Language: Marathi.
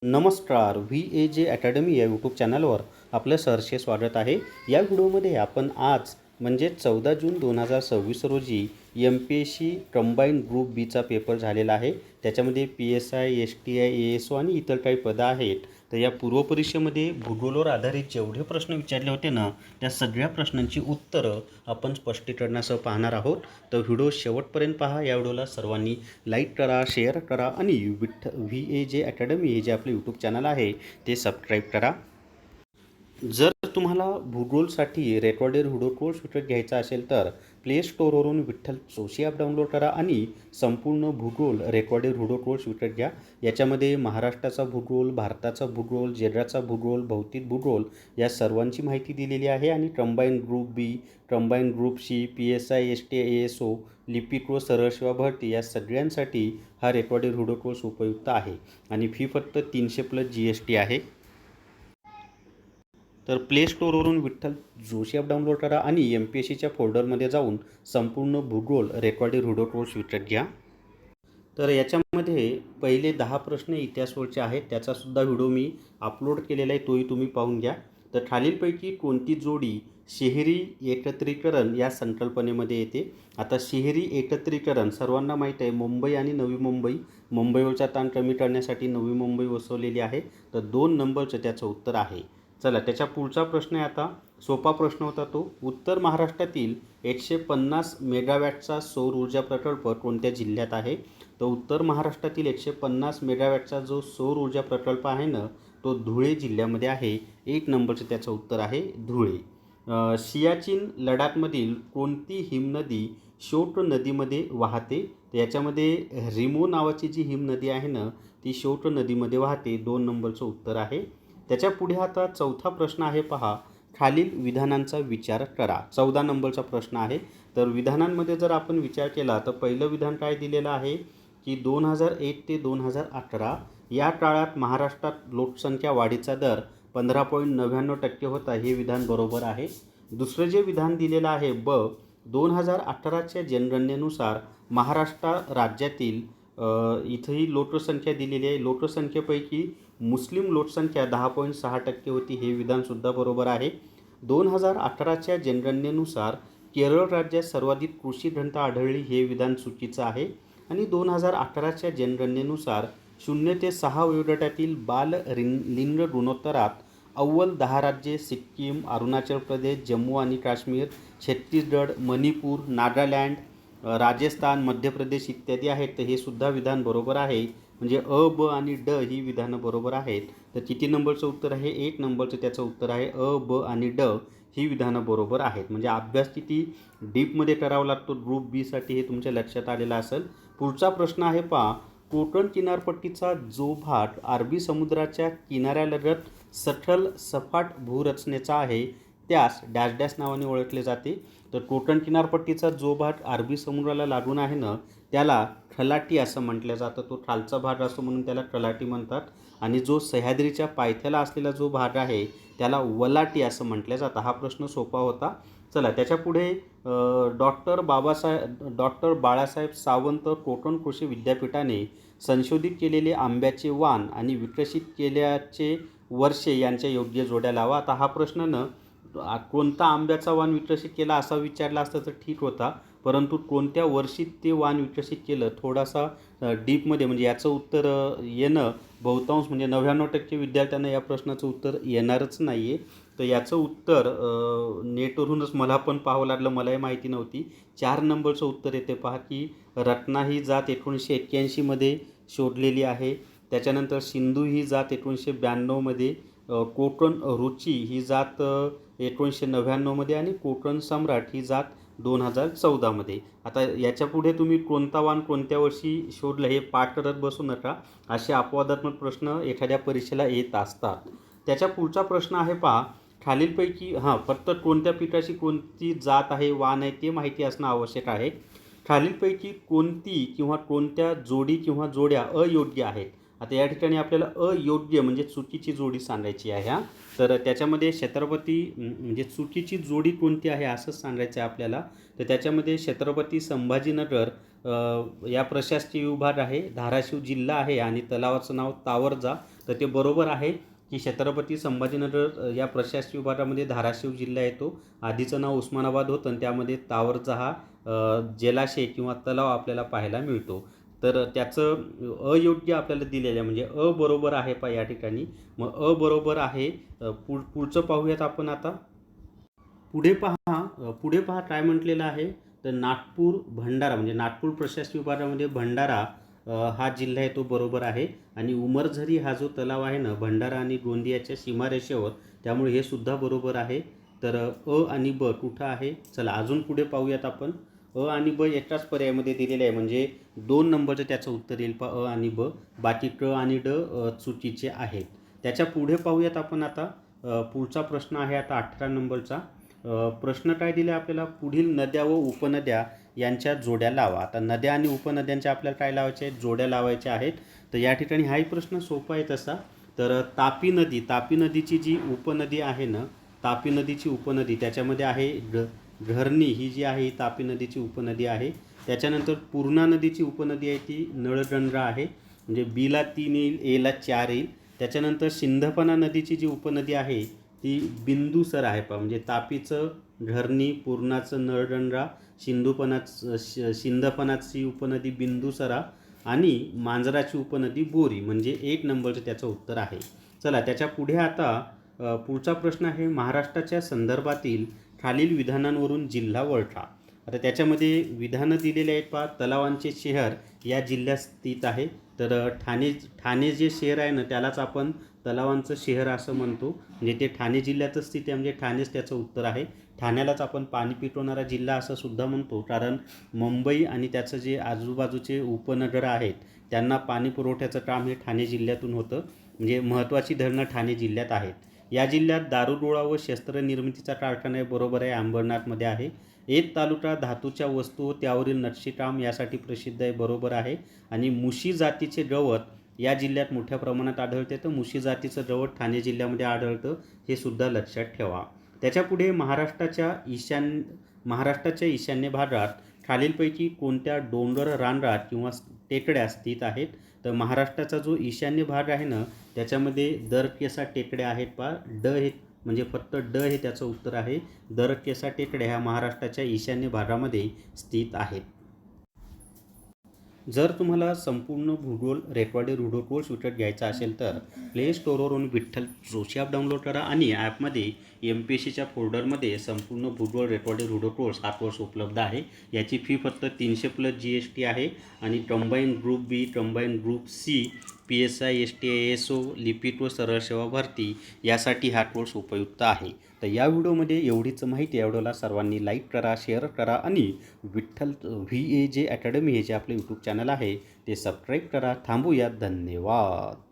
नमस्कार. VAJ अकॅडमी या यूट्यूब चॅनलवर आपलं सहर्ष स्वागत आहे. या व्हिडिओमध्ये आपण आज म्हणजे 14 जून 2026 रोजी MPSC कंबाईंड ग्रुप बीचा पेपर झालेला आहे. त्याच्यामध्ये PSI, STI, ASO आणि इतर काही पदं आहेत. तर या पूर्वपरीक्षेमध्ये भूगोलावर आधारित जेवढे प्रश्न विचारले होते ना, त्या सगळ्या प्रश्नांची उत्तरं आपण स्पष्टीकरणासह पाहणार आहोत. तर व्हिडिओ शेवटपर्यंत पहा. या व्हिडिओला सर्वांनी लाईक करा, शेअर करा आणि VAJ अकॅडमी हे जे आपले यूट्यूब चॅनल आहे ते सबस्क्राईब करा. जर तुम्हाला भूगोलसाठी रेकॉर्डेड व्हिडिओ कोर्स विकत घ्यायचा असेल तर प्ले स्टोअरवरून विठ्ठल जोशी ॲप डाउनलोड करा आणि संपूर्ण भूगोल रेकॉर्डेड व्हिडिओ कोर्स विकत घ्या. याच्यामध्ये महाराष्ट्राचा भूगोल, भारताचा भूगोल, जगाचा भूगोल, भौतिक भूगोल या सर्वांची माहिती दिलेली आहे. आणि combined group B, combined group C, PSI, STI, ASO, लिपिक व सरळ सेवा भरती या सगळ्यांसाठी हा रेकॉर्डेड व्हिडिओ कोर्स उपयुक्त आहे. आणि फी फक्त 300+ GST आहे. तर प्ले स्टोअरवरून विठ्ठल जोशी ॲप डाउनलोड करा आणि MPSCच्या फोल्डरमध्ये जाऊन संपूर्ण भूगोल रेकॉर्डेड व्हिडिओ कोर्स विकत घ्या. तर याच्यामध्ये पहिले 10 प्रश्न इतिहासवरचे आहेत. त्याचासुद्धा व्हिडिओ मी अपलोड केलेला आहे, तोही तुम्ही पाहून घ्या. तर खालीलपैकी कोणती जोडी शहरी एकत्रीकरण या संकल्पनेमध्ये येते? आता शहरी एकत्रीकरण सर्वांना माहीत आहे, मुंबई आणि नवी मुंबई, मुंबईवरचा ताण कमी करण्यासाठी नवी मुंबई वसवलेली आहे. तर 2 नंबरचं त्याचं उत्तर आहे. चला, त्याच्या पुढचा प्रश्न आहे. आता सोपा प्रश्न होता तो. उत्तर महाराष्ट्रातील 150 मेगावॅटचा सौर ऊर्जा प्रकल्प कोणत्या जिल्ह्यात आहे? तर उत्तर महाराष्ट्रातील 150 मेगावॅटचा जो सौर ऊर्जा प्रकल्प आहे ना, तो धुळे जिल्ह्यामध्ये आहे. 1 नंबरचं त्याचं उत्तर आहे धुळे. सियाचीन लडाखमधील कोणती हिमनदी शोट नदीमध्ये वाहते? तर याच्यामध्ये रिमो नावाची जी हिमनदी आहे ना, ती शोट नदीमध्ये वाहते. 2 नंबरचं उत्तर आहे. त्याच्या पुढे आता चौथा प्रश्न आहे, पहा. खालील विधानांचा विचार करा. 14 नंबरचा प्रश्न आहे. तर विधानांमध्ये जर आपण विचार केला तर पहिलं विधान काय दिलेलं आहे की 2001 ते 2011 या काळात महाराष्ट्रात लोकसंख्या वाढीचा दर 15.99% होता. हे विधान बरोबर आहे. दुसरं जे विधान दिलेलं आहे ब, 2018च्या जनगणनेनुसार महाराष्ट्र राज्यातील इथंही लोकसंख्या दिलेली आहे. लोकसंख्येपैकी मुस्लिम लोकसंख्या 10.6% होती. हे विधानसुद्धा बरोबर आहे. 2018च्या जनगणनेनुसार केरळ राज्यात सर्वाधिक कृषी घनता आढळली. हे विधान चुकीचं आहे. आणि 2018च्या जनगणनेनुसार 0 ते 6 वयोगटातील बाल लिंग गुणोत्तरात अव्वल 10 राज्ये सिक्कीम, अरुणाचल प्रदेश, जम्मू आणि काश्मीर, छत्तीसगड, मणिपूर, नागालँड, राजस्थान, मध्य प्रदेश इत्यादी आहेत. तर हे सुद्धा विधान बरोबर आहे. म्हणजे अ, ब आणि ड ही विधानं बरोबर आहेत. तर किती नंबरचं उत्तर आहे? 1 नंबरचं त्याचं उत्तर आहे. अ, ब आणि ड ही विधानं बरोबर आहेत. म्हणजे अभ्यास किती डीपमध्ये करावा लागतो ग्रुप बीसाठी हे तुमच्या लक्षात आलेलं असेल. पुढचा प्रश्न आहे, पहा. कोकण किनारपट्टीचा जो भाग अरबी समुद्राच्या किनाऱ्यालगत सखल सपाट भूरचनेचा आहे त्यास डॅश डॅश नावाने ओळखले जाते. तर कोकण किनारपट्टीचा जो भाग अरबी समुद्राला लागून आहे ना, त्याला खलाटी असं म्हटलं जातं. तो खालचा भाग असतो म्हणून त्याला खलाटी म्हणतात. आणि जो सह्याद्रीच्या पायथ्याला असलेला जो भाग आहे त्याला वलाटी असं म्हटलं जातं. हा प्रश्न सोपा होता. चला, त्याच्या पुढे डॉक्टर बाळासाहेब सावंत कोकण कृषी विद्यापीठाने संशोधित केलेले आंब्याचे वाण आणि विकसित केल्याचे वर्षे यांच्या योग्य जोड्या लावा. आता हा प्रश्न न कोणता आंब्याचा वाण विकसित केला असा विचारला असता तर ठीक होता, परंतु कोणत्या वर्षी ते वाण विकसित केलं थोडासा डीपमध्ये, म्हणजे याचं उत्तर येणं बहुतांश म्हणजे 99% विद्यार्थ्यांना या प्रश्नाचं उत्तर येणारच नाही आहे. तर याचं उत्तर नेटवरूनच मला पण पाहावं लागलं, मलाही माहिती नव्हती. 4 नंबरचं उत्तर येते, पहा, की रत्ना ही जात 1981मध्ये शोधलेली आहे. त्याच्यानंतर सिंधू ही जात 1992मध्ये, कोकण रुची ही जात 1999मध्ये आणि कोकण सम्राट ही जात 2014मध्ये. आता याच्यापुढे तुम्ही कोणता वाण कोणत्या वर्षी शोधलं हे पाठ करत बसू नका. असे अपवादात्मक प्रश्न एखाद्या परीक्षेला येत असतात. त्याच्या पुढचा प्रश्न आहे, पहा. खालीलपैकी फक्त कोणत्या पिकाची कोणती जात आहे, वाण आहे ते माहिती असणं आवश्यक आहे. खालीलपैकी कोणती किंवा कोणत्या जोडी किंवा जोड्या अयोग्य आहेत? आता या ठिकाणी आपल्याला अयोग्य म्हणजे चुकीची जोडी सांगायची आहे. तर त्याच्यामध्ये छत्रपती म्हणजे चुकीची जोडी कोणती आहे असंच सांगायचं आहे आपल्याला. तर त्याच्यामध्ये छत्रपती संभाजीनगर या प्रशासकीय विभाग आहे धाराशिव जिल्हा आहे आणि तलावाचं नाव तावरजा. तर ते बरोबर आहे की छत्रपती संभाजीनगर या प्रशासकीय विभागामध्ये धाराशिव जिल्हा येतो. आधीचं नाव उस्मानाबाद होतं आणि त्यामध्ये तावरजा हा जलाशय किंवा तलाव आपल्याला पाहायला मिळतो. तर त्याचं अयोग्य आपल्याला दिलेलं आहे म्हणजे बरोबर आहे या ठिकाणी. मग बरोबर आहे. पुढचं पाहूयात आपण आता. पुढे पहा काय म्हटलेलं आहे. तर नागपूर भंडारा म्हणजे नागपूर प्रशासकीय विभागामध्ये भंडारा हा जिल्हा आहे तो बरोबर आहे. आणि उमरझरी हा जो तलाव आहे ना भंडारा आणि गोंदियाच्या सीमारेषेवर, त्यामुळे हे सुद्धा बरोबर आहे. तर आणि ब कुठं आहे. चला अजून पुढे पाहूयात आपण. आणि ब एकाच पर्यायामध्ये दिलेले आहे म्हणजे 2 नंबरचं त्याचं उत्तर येईल आणि ब. बाकी क आणि ड चुकीचे आहेत. त्याच्या पुढे पाहूयात आपण आता. पुढचा प्रश्न आहे आता 18 नंबरचा. प्रश्न काय दिले आपल्याला. पुढील नद्या व उपनद्या यांच्या जोड्या लावा. आता नद्या आणि उपनद्यांच्या आपल्याला काय लावायचे आहेत, जोड्या लावायच्या आहेत. तर या ठिकाणी हाही प्रश्न सोपा आहे तसा. तर तापी नदीची जी उपनदी आहे ना, तापी नदीची उपनदी त्याच्यामध्ये आहे घरणी ही जी आहे ही तापी नदीची उपनदी आहे. त्याच्यानंतर पूर्णा नदीची उपनदी आहे ती नळगंगा आहे म्हणजे बीला 3 येईल, एला 4 येईल. त्याच्यानंतर सिंधफणा नदीची जी उपनदी आहे ती बिंदुसर आहे म्हणजे तापीचं घरणी, पूर्णाचं नळगंगा, सिंधफणाची उपनदी बिंदुसरा आणि मांजराची उपनदी बोरी म्हणजे 1 नंबरचं त्याचं उत्तर आहे. चला त्याच्या पुढे आता पुढचा प्रश्न आहे. महाराष्ट्राच्या संदर्भातील खालील विधानांवरून जिल्हा ओळखा. आता त्याच्यामध्ये विधानं दिलेले आहेत पहा. तलावांचे शहर या जिल्ह्यात स्थित आहे. तर ठाणे जे शहर आहे ना त्यालाच आपण तलावांचं शहर असं म्हणतो म्हणजे ते ठाणे जिल्ह्यातच स्थित आहे म्हणजे ठाणेच त्याचं उत्तर आहे. ठाण्यालाच आपण पाणी पिकवणारा जिल्हा असं सुद्धा म्हणतो कारण मुंबई आणि त्याचं जे आजूबाजूचे उपनगरं आहेत त्यांना पाणी पुरवठ्याचं काम हे ठाणे जिल्ह्यातून होतं म्हणजे महत्त्वाची धरणं ठाणे जिल्ह्यात आहेत. या जिल्ह्यात दारुगोळा व शस्त्रनिर्मितीचा कारखाना बरोबर आहे अंबरनाथमध्ये आहे. एक तालुका धातूच्या वस्तू त्यावरील नक्षीकाम यासाठी प्रसिद्ध आहे बरोबर आहे. आणि मुशी जातीचे गवत या जिल्ह्यात मोठ्या प्रमाणात आढळते. तर मुशी जातीचं गवत ठाणे जिल्ह्यामध्ये आढळतं हे सुद्धा लक्षात ठेवा. त्याच्यापुढे महाराष्ट्राच्या ईशान्य भागात खालीलपैकी कोणत्या डोंगर रांगा किंवा टेकड्या स्थित आहेत. तर महाराष्ट्राचा जो ईशान्य भाग आहे ना त्याच्यामध्ये दरकेसा टेकड्या आहेत पहा. ड हे म्हणजे फक्त ड हे त्याचं उत्तर आहे. दरकेसा टेकड्या ह्या महाराष्ट्राच्या ईशान्य भागामध्ये स्थित आहेत. जर तुम्हाला संपूर्ण भूगोल रेकॉर्डेड रूढो कोर्स विकत घ्यायचा असेल तर प्ले स्टोअरवरून विठ्ठल जोशी ॲप डाउनलोड करा आणि ॲपमध्ये MPSCच्या फोल्डरमध्ये संपूर्ण भूगोल रेकॉर्डेड रूढो कोर्स हा कोर्स उपलब्ध आहे. याची फी फक्त 300+ GST आहे. आणि combine group B, combine group C, PSI, STI, ASO, लिपिक व सरळ सेवा भरती यासाठी हा कोर्स उपयुक्त आहे. तर या व्हिडिओमध्ये एवढीच माहिती. या व्हिडिओला सर्वांनी लाईक करा, शेअर करा आणि विठ्ठल VAJ अकॅडमी हे जे आपले यूट्यूब चॅनल आहे ते सबस्क्राईब करा. थांबूयात. धन्यवाद.